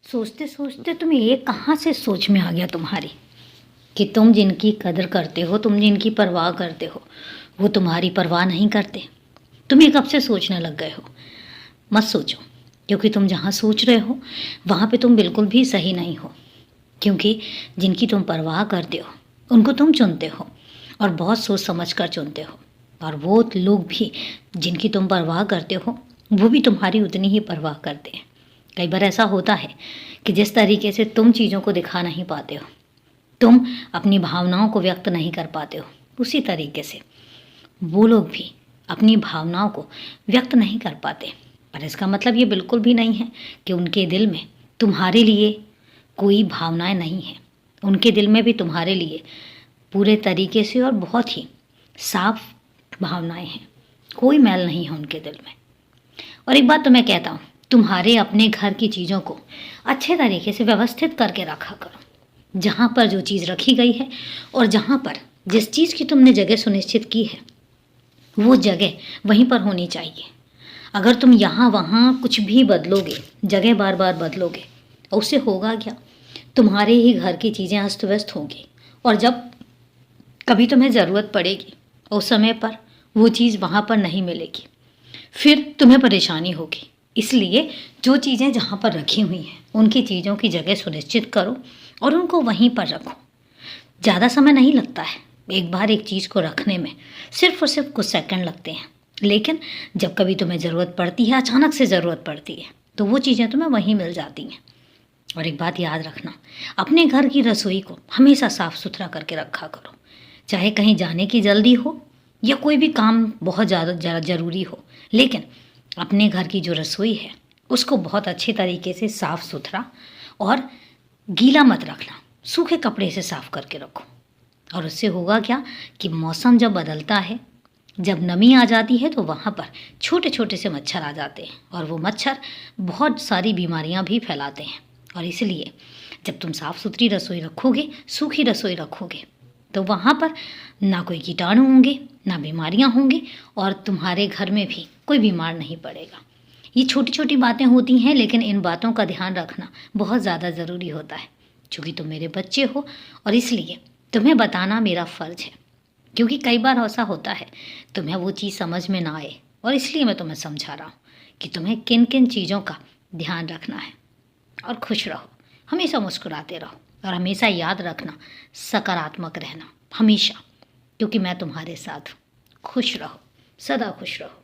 सोचते सोचते तुम ये कहाँ से सोच में आ गया तुम्हारी कि तुम जिनकी कदर करते हो, तुम जिनकी परवाह करते हो, वो तुम्हारी परवाह नहीं करते। तुम ये कब से सोचने लग गए हो? मत सोचो, क्योंकि तुम जहाँ सोच रहे हो वहाँ पे तुम बिल्कुल भी सही नहीं हो। क्योंकि जिनकी तुम परवाह करते हो उनको तुम चुनते हो और बहुत सोच समझ कर चुनते हो, और वो लोग भी जिनकी तुम परवाह करते हो वो भी तुम्हारी उतनी ही परवाह करते हैं। कई बार ऐसा होता है कि जिस तरीके से तुम चीज़ों को दिखा नहीं पाते हो, तुम अपनी भावनाओं को व्यक्त नहीं कर पाते हो, उसी तरीके से वो लोग भी अपनी भावनाओं को व्यक्त नहीं कर पाते। पर इसका मतलब ये बिल्कुल भी नहीं है कि उनके दिल में तुम्हारे लिए कोई भावनाएं नहीं हैं। उनके दिल में भी तुम्हारे लिए पूरे तरीके से और बहुत ही साफ भावनाएं हैं, कोई मैल नहीं है उनके दिल में। और एक बात तो मैं कहता हूँ, तुम्हारे अपने घर की चीज़ों को अच्छे तरीके से व्यवस्थित करके रखा करो। जहाँ पर जो चीज़ रखी गई है और जहाँ पर जिस चीज़ की तुमने जगह सुनिश्चित की है वो जगह वहीं पर होनी चाहिए। अगर तुम यहाँ वहाँ कुछ भी बदलोगे, जगह बार बार बदलोगे, उससे होगा क्या? तुम्हारे ही घर की चीज़ें अस्त व्यस्त होंगी, और जब कभी तुम्हें ज़रूरत पड़ेगी उस समय पर वो चीज़ वहाँ पर नहीं मिलेगी, फिर तुम्हें परेशानी होगी। इसलिए जो चीज़ें जहाँ पर रखी हुई हैं उनकी चीज़ों की जगह सुनिश्चित करो और उनको वहीं पर रखो। ज़्यादा समय नहीं लगता है एक बार एक चीज़ को रखने में, सिर्फ और सिर्फ कुछ सेकंड लगते हैं। लेकिन जब कभी तुम्हें ज़रूरत पड़ती है, अचानक से ज़रूरत पड़ती है, तो वो चीज़ें तुम्हें वहीं मिल जाती हैं। और एक बात याद रखना, अपने घर की रसोई को हमेशा साफ़ सुथरा करके रखा करो। चाहे कहीं जाने की जल्दी हो या कोई भी काम बहुत ज़्यादा ज़रूरी हो, लेकिन अपने घर की जो रसोई है उसको बहुत अच्छे तरीके से साफ़ सुथरा और गीला मत रखना, सूखे कपड़े से साफ़ करके रखो। और उससे होगा क्या कि मौसम जब बदलता है, जब नमी आ जाती है, तो वहाँ पर छोटे छोटे से मच्छर आ जाते हैं, और वो मच्छर बहुत सारी बीमारियाँ भी फैलाते हैं। और इसलिए जब तुम साफ़ सुथरी रसोई रखोगे, सूखी रसोई रखोगे, तो वहाँ पर ना कोई कीटाणु होंगे, ना बीमारियाँ होंगी, और तुम्हारे घर में भी कोई बीमार नहीं पड़ेगा। ये छोटी छोटी बातें होती हैं, लेकिन इन बातों का ध्यान रखना बहुत ज़्यादा ज़रूरी होता है। क्योंकि तुम मेरे बच्चे हो और इसलिए तुम्हें बताना मेरा फ़र्ज़ है। क्योंकि कई बार ऐसा होता है तुम्हें वो चीज़ समझ में ना आए, और इसलिए मैं तुम्हें समझा रहा हूँ कि तुम्हें किन किन चीज़ों का ध्यान रखना है। और खुश रहो, हमेशा मुस्कुराते रहो, और हमेशा याद रखना सकारात्मक रहना हमेशा, क्योंकि मैं तुम्हारे साथ हूँ। खुश रहो, सदा खुश रहो।